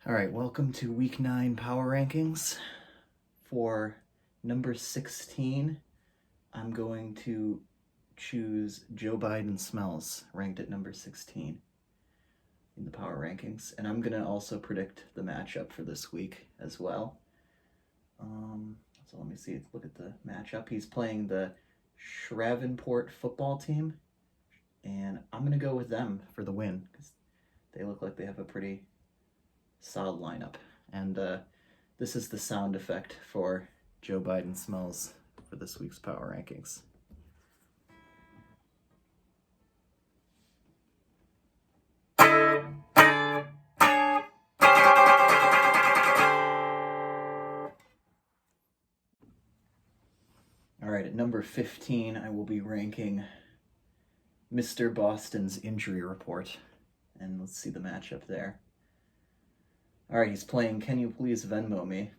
All right, welcome to Week 9 Power Rankings. For number 16, I'm going to choose Joe Biden Smells, ranked at number 16 in the Power Rankings. And I'm going to also predict the matchup for this week as well. So let me see, look at the matchup. He's playing the Shravenport football team, and I'm going to go with them for the win because they look like they have a pretty solid lineup. And this is the sound effect for Joe Biden Smells for this week's Power Rankings. All right, at number 15, I will be ranking Mr. Boston's injury report. And let's see the matchup there. All right, he's playing Can You Please Venmo Me?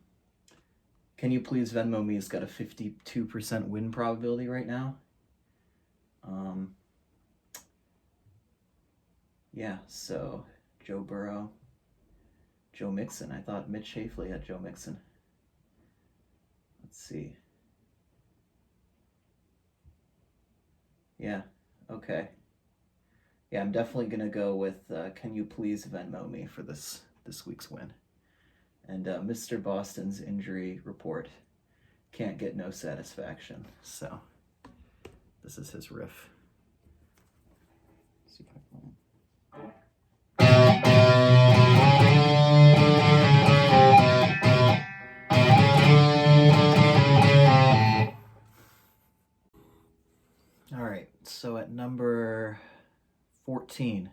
Can You Please Venmo Me has got a 52% win probability right now. Yeah, so Joe Burrow, Joe Mixon. I thought Mitch Hafley had Joe Mixon. Let's see. Yeah, okay. Yeah, I'm definitely going to go with Can You Please Venmo Me for this week's win. And Mr. Boston's injury report can't get no satisfaction. So this is his riff. Let's see if I can... All right, so at number 14,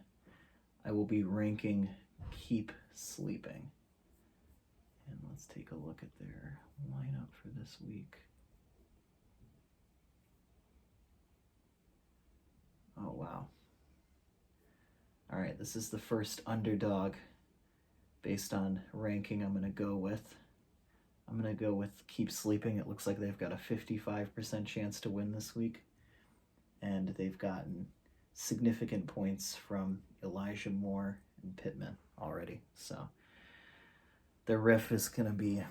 I will be ranking Keep Sleeping. And let's take a look at their lineup for this week. Oh, wow. All right, this is the first underdog based on ranking I'm going to go with. I'm going to go with Keep Sleeping. It looks like they've got a 55% chance to win this week. And they've gotten significant points from Elijah Moore and Pittman already. So their riff is going to be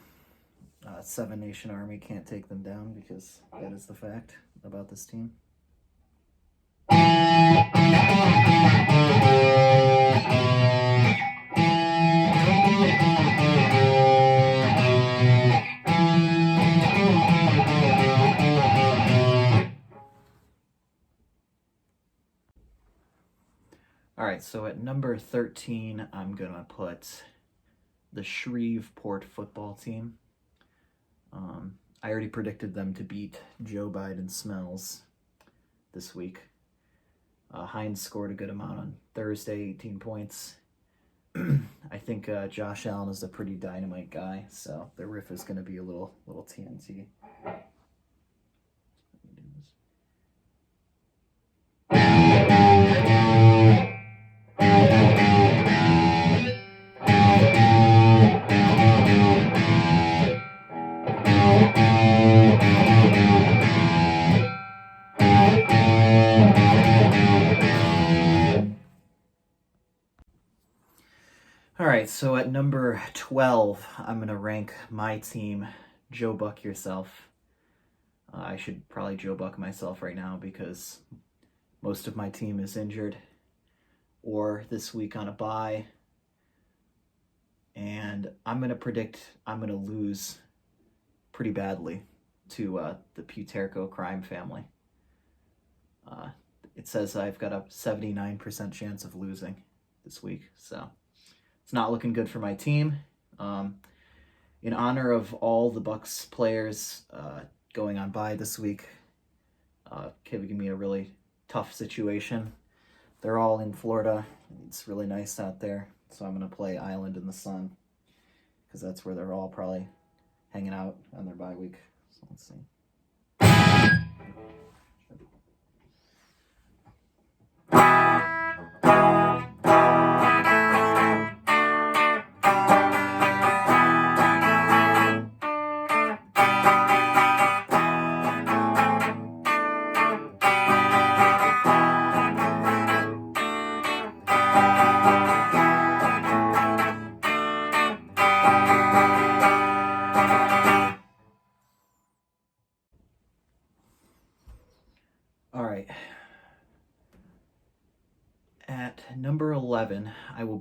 Seven Nation Army can't take them down, because that is the fact about this team. All right, so at number 13, I'm going to put the Shreveport football team. I already predicted them to beat Joe Biden Smells this week. Hines scored a good amount on Thursday, 18 points. I think Josh Allen is a pretty dynamite guy, so their riff is going to be a little TNT. All right, so at number 12, I'm going to rank my team, Joe Buck Yourself. I should probably Joe Buck myself right now because most of my team is injured or this week on a bye. And I'm going to predict I'm going to lose pretty badly to the Puterco crime family. It says I've got a 79% chance of losing this week, so it's not looking good for my team. In honor of all the Bucks players going on bye this week, giving me a really tough situation. They're all in Florida. It's really nice out there, so I'm going to play Island in the Sun because that's where they're all probably hanging out on their bye week. So let's see.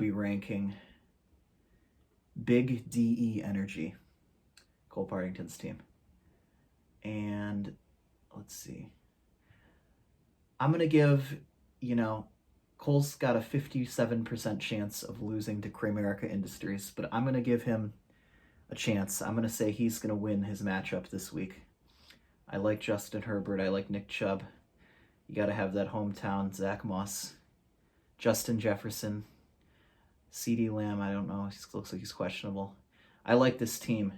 be ranking Big DE Energy, Cole Partington's team. And let's see. I'm going to give, Cole's got a 57% chance of losing to Kramerica Industries, but I'm going to give him a chance. I'm going to say he's going to win his matchup this week. I like Justin Herbert. I like Nick Chubb. You got to have that hometown Zach Moss. Justin Jefferson. CeeDee Lamb, I don't know. He looks like he's questionable. I like this team.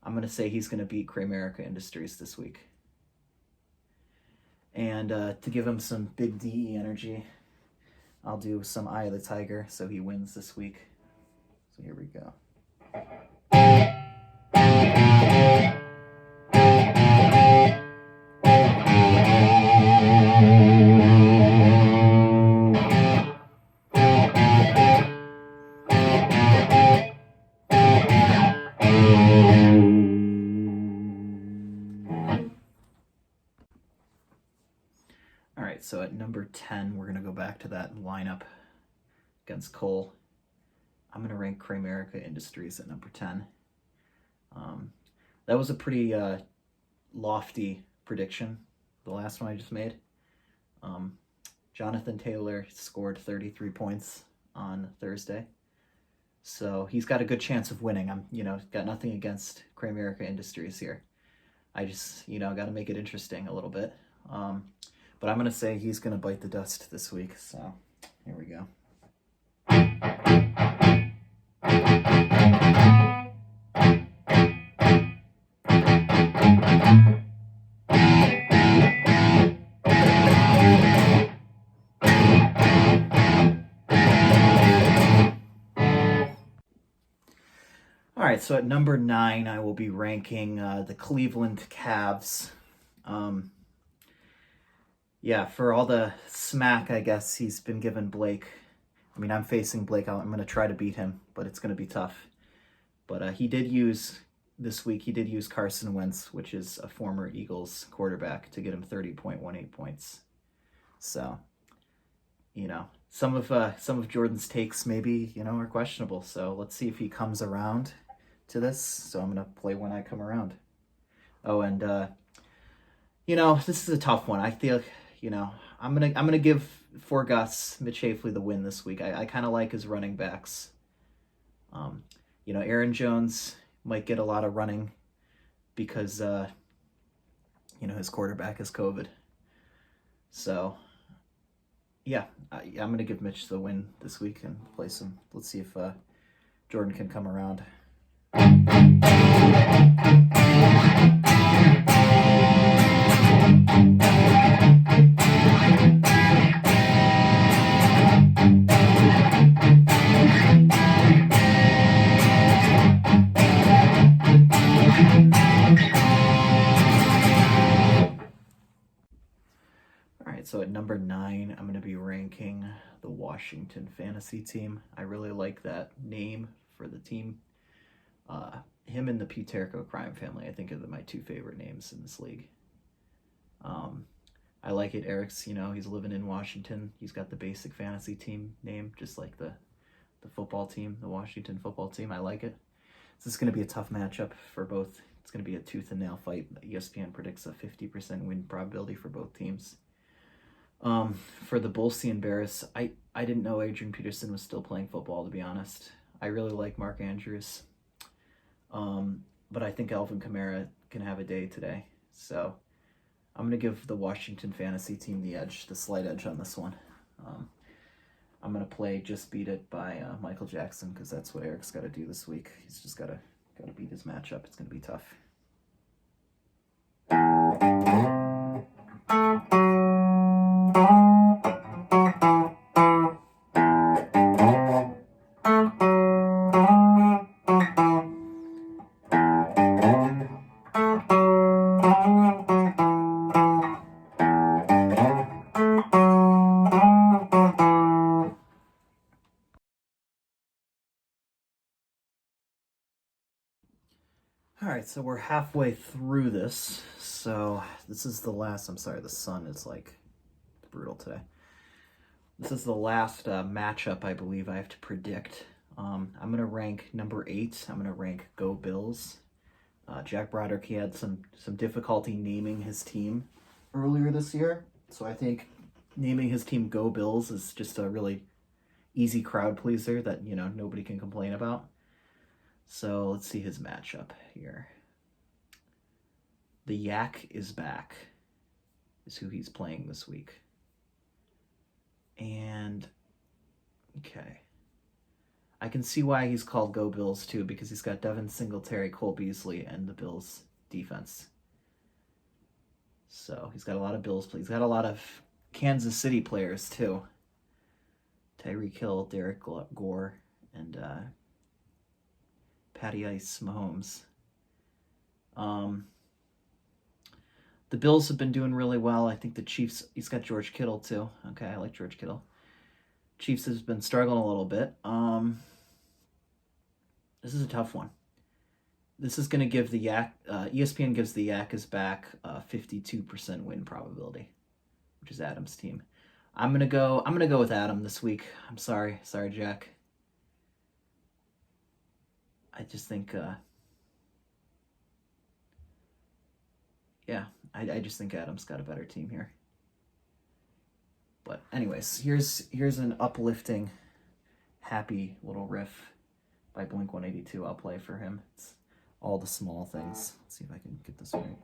I'm going to say he's going to beat Kramerica Industries this week. And to give him some big DE energy, I'll do some Eye of the Tiger so he wins this week. So here we go. All right, so at number 10, we're going to go back to that lineup against Cole. I'm going to rank Kramerica Industries at number 10. That was a pretty lofty prediction, the last one I just made. Jonathan Taylor scored 33 points on Thursday. So he's got a good chance of winning. I'm, got nothing against Kramerica Industries here. I just, got to make it interesting a little bit. But I'm going to say he's going to bite the dust this week. So here we go. All right, so at number 9, I will be ranking the Cleveland Cavs. For all the smack, I guess, he's been given Blake. I mean, I'm facing Blake. I'm going to try to beat him, but it's going to be tough. But this week, he did use Carson Wentz, which is a former Eagles quarterback, to get him 30.18 points. So, some of Jordan's takes maybe, are questionable. So let's see if he comes around to this. So I'm going to play when I come around. Oh, and, this is a tough one. I feel, I'm gonna give for Gus Mitch Hafley the win this week. I kind of like his running backs. Aaron Jones might get a lot of running because his quarterback is COVID. So I'm gonna give Mitch the win this week and play some. Let's see if Jordan can come around. So at number 9, I'm going to be ranking the Washington fantasy team. I really like that name for the team. Him and the Puterco crime family, I think, are my 2 favorite names in this league. I like it. Eric's, he's living in Washington. He's got the basic fantasy team name, just like the football team, the Washington football team. I like it. This is going to be a tough matchup for both. It's going to be a tooth and nail fight. ESPN predicts a 50% win probability for both teams. For the Bullsian Bears, I didn't know Adrian Peterson was still playing football, to be honest. I really like Mark Andrews. But I think Alvin Kamara can have a day today. So I'm going to give the Washington fantasy team the slight edge on this one. I'm going to play Just Beat It by Michael Jackson because that's what Eric's got to do this week. He's just got to beat his matchup. It's going to be tough. All right, so we're halfway through this. So this is the last, I'm sorry, the sun is like brutal today. This is the last matchup I believe I have to predict. I'm going to rank number 8. I'm going to rank Go Bills. Jack Broderick, he had some difficulty naming his team earlier this year. So I think naming his team Go Bills is just a really easy crowd pleaser that, you know, nobody can complain about. So let's see his matchup here. The Yak is back, is who he's playing this week. And, okay. I can see why he's called Go Bills too, because he's got Devin Singletary, Cole Beasley, and the Bills defense. So he's got a lot of Bills players. He's got a lot of Kansas City players too. Tyreek Hill, Derek Gore, and Patty Ice Mahomes. The Bills have been doing really well. I think the Chiefs, he's got George Kittle too. Okay, I like George Kittle. Chiefs has been struggling a little bit. This is a tough one. This is going to give the Yak, ESPN gives the Yak is back 52% win probability, which is Adam's team. I'm gonna go with Adam this week. I'm sorry, Jack. I just think, yeah, I just think Adam's got a better team here. But anyways, here's an uplifting, happy little riff by Blink-182. I'll play for him. It's All the Small Things. Let's see if I can get this right.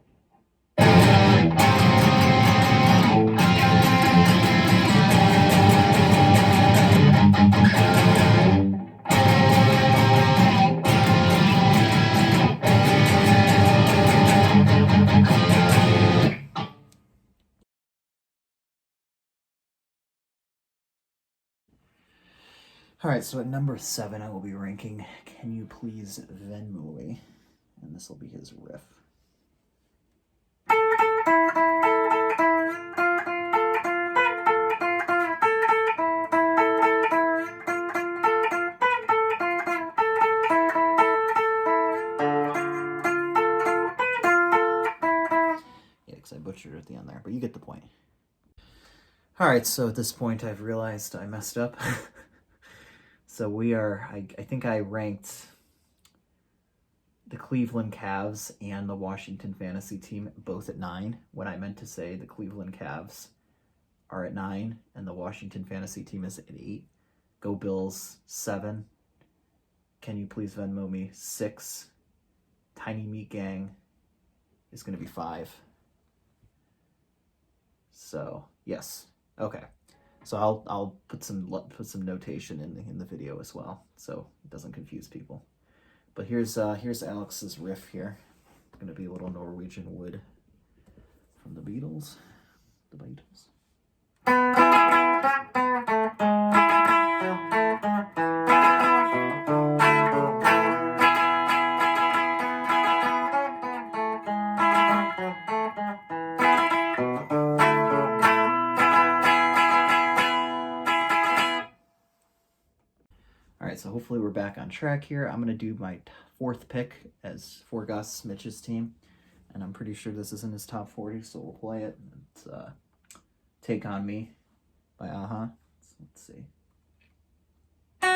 All right, so at number 7, I will be ranking Can You Please Venmo Me? And this will be his riff. Yeah, because I butchered it at the end there, but you get the point. All right, so at this point, I've realized I messed up. So we are, I think I ranked the Cleveland Cavs and the Washington Fantasy Team both at 9, when I meant to say the Cleveland Cavs are at 9 and the Washington Fantasy Team is at 8. Go Bills, 7. Can You Please Venmo Me, 6. Tiny Meat Gang is going to be 5. So, yes. Okay. So I'll put some notation in the video as well, so it doesn't confuse people. But here's Alex's riff here. It's gonna be a little Norwegian Wood from the Beatles. The Beatles. All right, so hopefully we're back on track here. I'm going to do my 4th pick as for Gus Mitch's team, and I'm pretty sure this isn't his top 40, so we'll play it. It's Take On Me by Aha. Let's see. All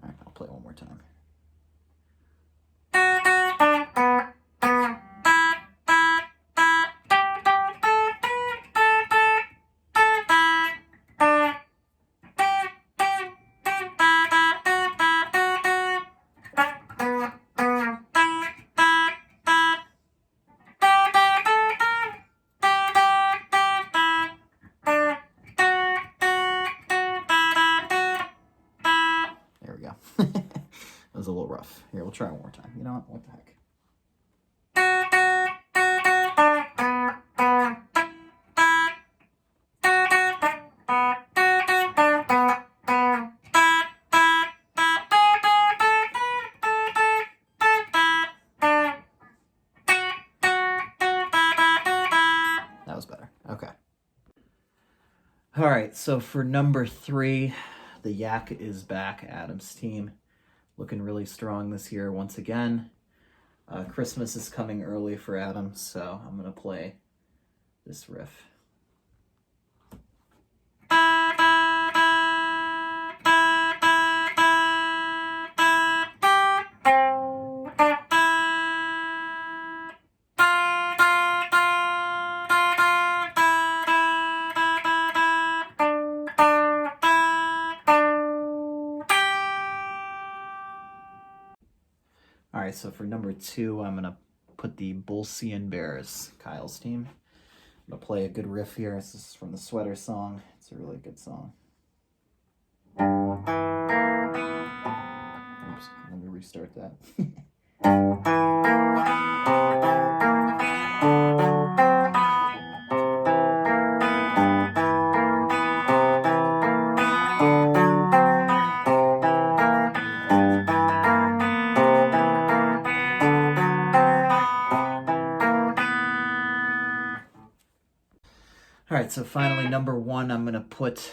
right, I'll play it one more time. There we go. That was a little rough. Here, we'll try one more time. You know what? What the heck? That was better. Okay. All right, so for number 3, the Yak is back, Adam's team. Looking really strong this year once again. Christmas is coming early for Adam, so I'm going to play this riff. All right, so for number 2, I'm gonna put the Bolsian Bears, Kyle's team. I'm gonna play a good riff here. This is from the Sweater song. It's a really good song. Oops, let me restart that. All right, so finally, number 1, I'm going to put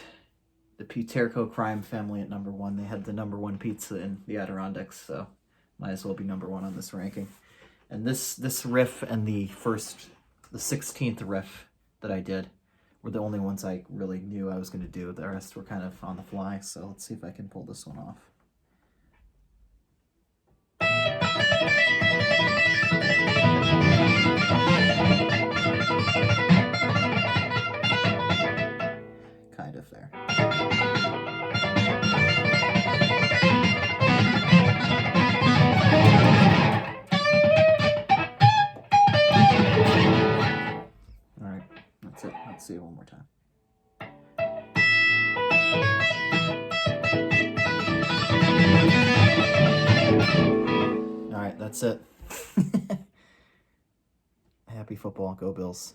the Puterco Crime Family at number 1. They had the number 1 pizza in the Adirondacks, so might as well be number 1 on this ranking. And this riff and the 16th riff that I did were the only ones I really knew I was going to do. The rest were kind of on the fly, so let's see if I can pull this one off. Kind of there. All right, that's it. Let's see it one more time. All right, that's it. Happy football. Go Bills.